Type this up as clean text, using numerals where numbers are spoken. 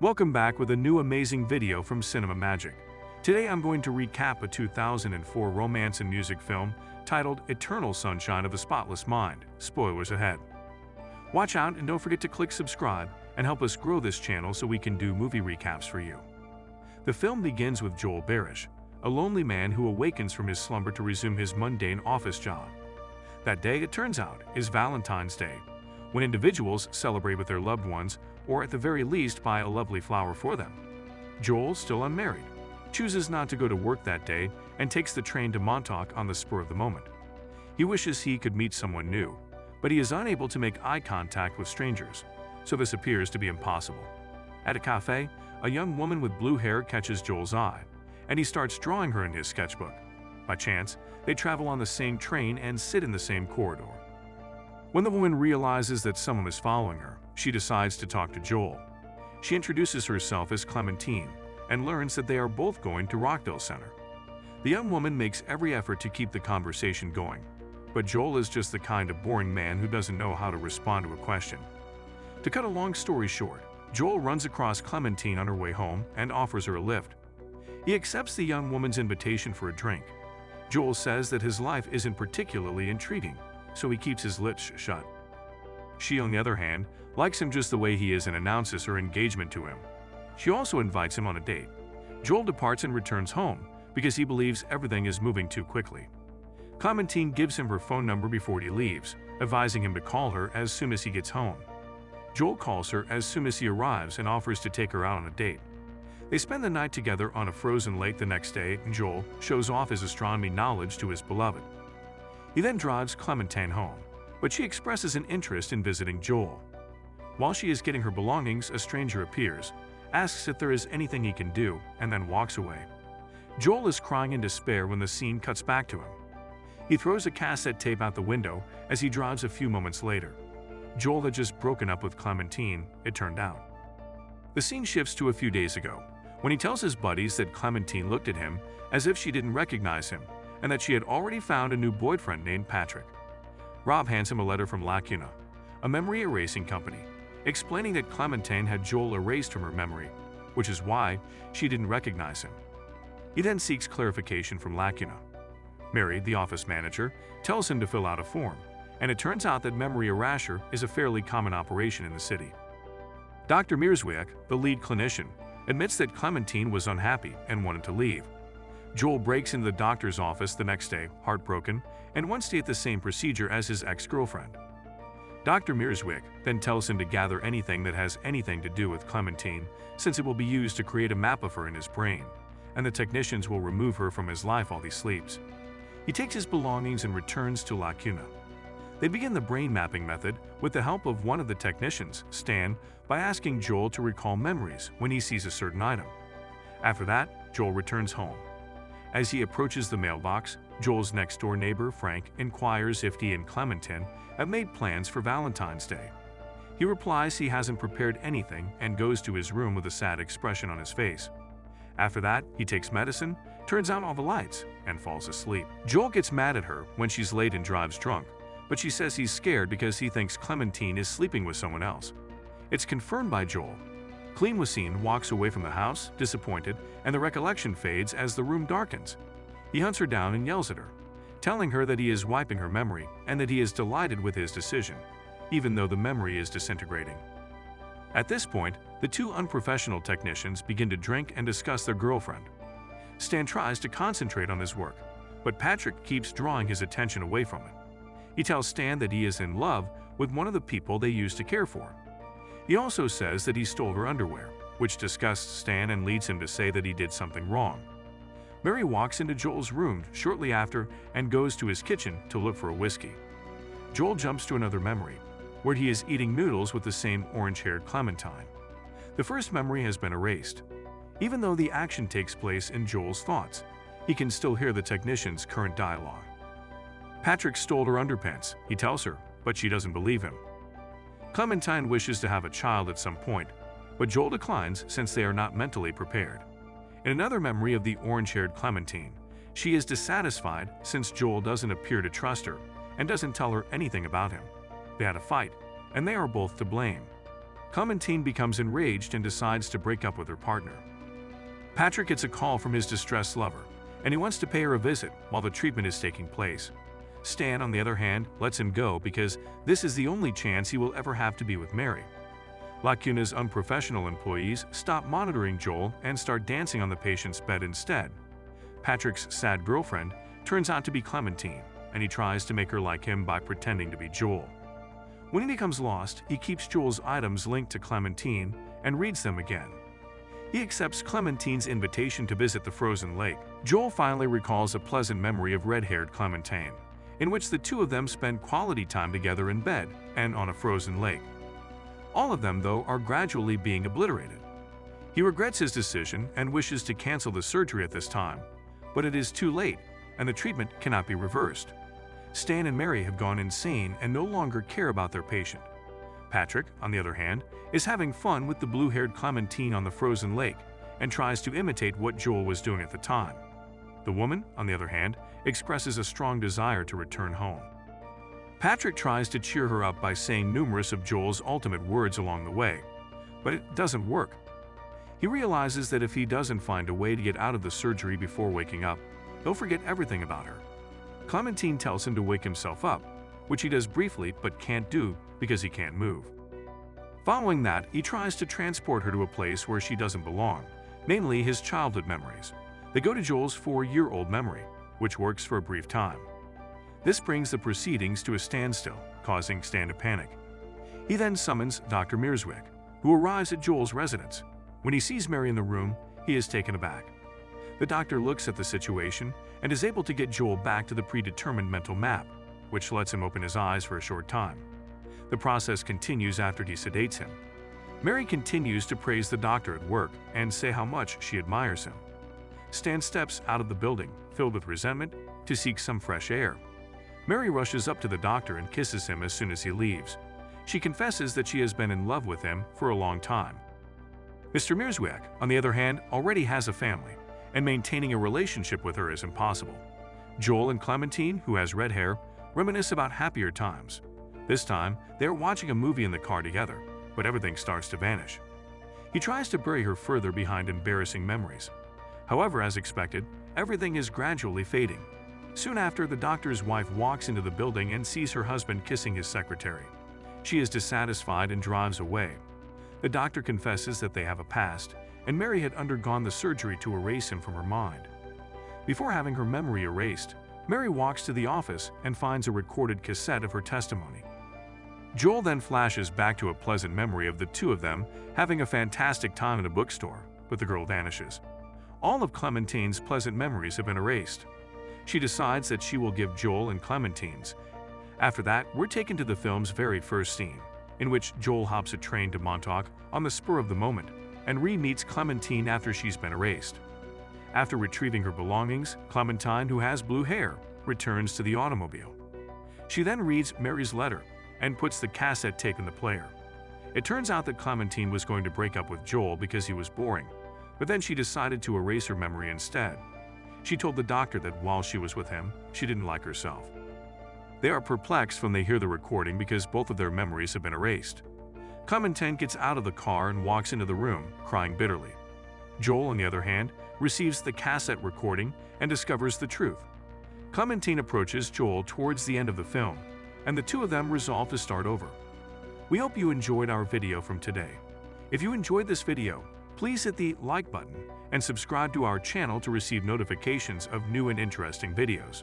Welcome back with a new amazing video from Cinema Magic. Today I'm going to recap a 2004 romance and music film titled Eternal Sunshine of the Spotless Mind. Spoilers ahead. Watch out and don't forget to click subscribe and help us grow this channel so we can do movie recaps for you. The film begins with Joel Barish, a lonely man who awakens from his slumber to resume his mundane office job. That day, it turns out, is Valentine's Day, when individuals celebrate with their loved ones or at the very least buy a lovely flower for them. Joel, still unmarried, chooses not to go to work that day and takes the train to Montauk on the spur of the moment. He wishes he could meet someone new, but he is unable to make eye contact with strangers, so this appears to be impossible. At a cafe, a young woman with blue hair catches Joel's eye, and he starts drawing her in his sketchbook. By chance, they travel on the same train and sit in the same corridor. When the woman realizes that someone is following her, she decides to talk to Joel. She introduces herself as Clementine and learns that they are both going to Rockdale Center. The young woman makes every effort to keep the conversation going, but Joel is just the kind of boring man who doesn't know how to respond to a question. To cut a long story short, Joel runs across Clementine on her way home and offers her a lift. He accepts the young woman's invitation for a drink. Joel says that his life isn't particularly intriguing, so he keeps his lips shut. She, on the other hand, likes him just the way he is and announces her engagement to him. She also invites him on a date. Joel departs and returns home because he believes everything is moving too quickly. Clementine gives him her phone number before he leaves, advising him to call her as soon as he gets home. Joel calls her as soon as he arrives and offers to take her out on a date. They spend the night together on a frozen lake the next day, and Joel shows off his astronomy knowledge to his beloved. He then drives Clementine home, but she expresses an interest in visiting Joel. While she is getting her belongings, a stranger appears, asks if there is anything he can do, and then walks away. Joel is crying in despair when the scene cuts back to him. He throws a cassette tape out the window as he drives a few moments later. Joel had just broken up with Clementine, it turned out. The scene shifts to a few days ago, when he tells his buddies that Clementine looked at him as if she didn't recognize him, and that she had already found a new boyfriend named Patrick. Rob hands him a letter from Lacuna, a memory erasing company, explaining that Clementine had Joel erased from her memory, which is why she didn't recognize him. He then seeks clarification from Lacuna. Mary, the office manager, tells him to fill out a form, and it turns out that memory erasure is a fairly common operation in the city. Dr. Mierzwiak, the lead clinician, admits that Clementine was unhappy and wanted to leave. Joel breaks into the doctor's office the next day, heartbroken, and wants to get the same procedure as his ex-girlfriend. Dr. Mierzwiak then tells him to gather anything that has anything to do with Clementine, since it will be used to create a map of her in his brain, and the technicians will remove her from his life while he sleeps. He takes his belongings and returns to Lacuna. They begin the brain mapping method with the help of one of the technicians, Stan, by asking Joel to recall memories when he sees a certain item. After that, Joel returns home. As he approaches the mailbox, Joel's next-door neighbor, Frank, inquires if he and Clementine have made plans for Valentine's Day. He replies he hasn't prepared anything and goes to his room with a sad expression on his face. After that, he takes medicine, turns out all the lights, and falls asleep. Joel gets mad at her when she's late and drives drunk, but she says he's scared because he thinks Clementine is sleeping with someone else. It's confirmed by Joel. Clementine walks away from the house, disappointed, and the recollection fades as the room darkens. He hunts her down and yells at her, telling her that he is wiping her memory and that he is delighted with his decision, even though the memory is disintegrating. At this point, the two unprofessional technicians begin to drink and discuss their girlfriend. Stan tries to concentrate on his work, but Patrick keeps drawing his attention away from it. He tells Stan that he is in love with one of the people they used to care for. He also says that he stole her underwear, which disgusts Stan and leads him to say that he did something wrong. Mary walks into Joel's room shortly after and goes to his kitchen to look for a whiskey. Joel jumps to another memory, where he is eating noodles with the same orange-haired Clementine. The first memory has been erased. Even though the action takes place in Joel's thoughts, he can still hear the technician's current dialogue. Patrick stole her underpants, he tells her, but she doesn't believe him. Clementine wishes to have a child at some point, but Joel declines since they are not mentally prepared. In another memory of the orange-haired Clementine, she is dissatisfied since Joel doesn't appear to trust her and doesn't tell her anything about him. They had a fight, and they are both to blame. Clementine becomes enraged and decides to break up with her partner. Patrick gets a call from his distressed lover, and he wants to pay her a visit while the treatment is taking place. Stan, on the other hand, lets him go because this is the only chance he will ever have to be with Mary. Lacuna's unprofessional employees stop monitoring Joel and start dancing on the patient's bed instead. Patrick's sad girlfriend turns out to be Clementine, and he tries to make her like him by pretending to be Joel. When he becomes lost, he keeps Joel's items linked to Clementine and reads them again. He accepts Clementine's invitation to visit the frozen lake. Joel finally recalls a pleasant memory of red-haired Clementine, in which the two of them spend quality time together in bed and on a frozen lake. All of them, though, are gradually being obliterated. He regrets his decision and wishes to cancel the surgery at this time, but it is too late, and the treatment cannot be reversed. Stan and Mary have gone insane and no longer care about their patient. Patrick, on the other hand, is having fun with the blue-haired Clementine on the frozen lake and tries to imitate what Joel was doing at the time. The woman, on the other hand, expresses a strong desire to return home. Patrick tries to cheer her up by saying numerous of Joel's ultimate words along the way, but it doesn't work. He realizes that if he doesn't find a way to get out of the surgery before waking up, he'll forget everything about her. Clementine tells him to wake himself up, which he does briefly but can't do because he can't move. Following that, he tries to transport her to a place where she doesn't belong, namely his childhood memories. They go to Joel's 4-year-old memory, which works for a brief time. This brings the proceedings to a standstill, causing Stan to panic. He then summons Dr. Mierzwick, who arrives at Joel's residence. When he sees Mary in the room, he is taken aback. The doctor looks at the situation and is able to get Joel back to the predetermined mental map, which lets him open his eyes for a short time. The process continues after he sedates him. Mary continues to praise the doctor at work and say how much she admires him. Stan steps out of the building, filled with resentment, to seek some fresh air. Mary rushes up to the doctor and kisses him as soon as he leaves. She confesses that she has been in love with him for a long time. Mr. Mierzwick, on the other hand, already has a family, and maintaining a relationship with her is impossible. Joel and Clementine, who has red hair, reminisce about happier times. This time, they are watching a movie in the car together, but everything starts to vanish. He tries to bury her further behind embarrassing memories. However, as expected, everything is gradually fading. Soon after, the doctor's wife walks into the building and sees her husband kissing his secretary. She is dissatisfied and drives away. The doctor confesses that they have a past, and Mary had undergone the surgery to erase him from her mind. Before having her memory erased, Mary walks to the office and finds a recorded cassette of her testimony. Joel then flashes back to a pleasant memory of the two of them having a fantastic time in a bookstore, but the girl vanishes. All of Clementine's pleasant memories have been erased. She decides that she will give Joel and Clementine's. After that, we're taken to the film's very first scene, in which Joel hops a train to Montauk on the spur of the moment and re-meets Clementine after she's been erased. After retrieving her belongings, Clementine, who has blue hair, returns to the automobile. She then reads Mary's letter and puts the cassette tape in the player. It turns out that Clementine was going to break up with Joel because he was boring, but then she decided to erase her memory instead. She told the doctor that while she was with him, she didn't like herself. They are perplexed when they hear the recording because both of their memories have been erased. Clementine gets out of the car and walks into the room, crying bitterly. Joel, on the other hand, receives the cassette recording and discovers the truth. Clementine approaches Joel towards the end of the film, and the two of them resolve to start over. We hope you enjoyed our video from today. If you enjoyed this video, please hit the like button and subscribe to our channel to receive notifications of new and interesting videos.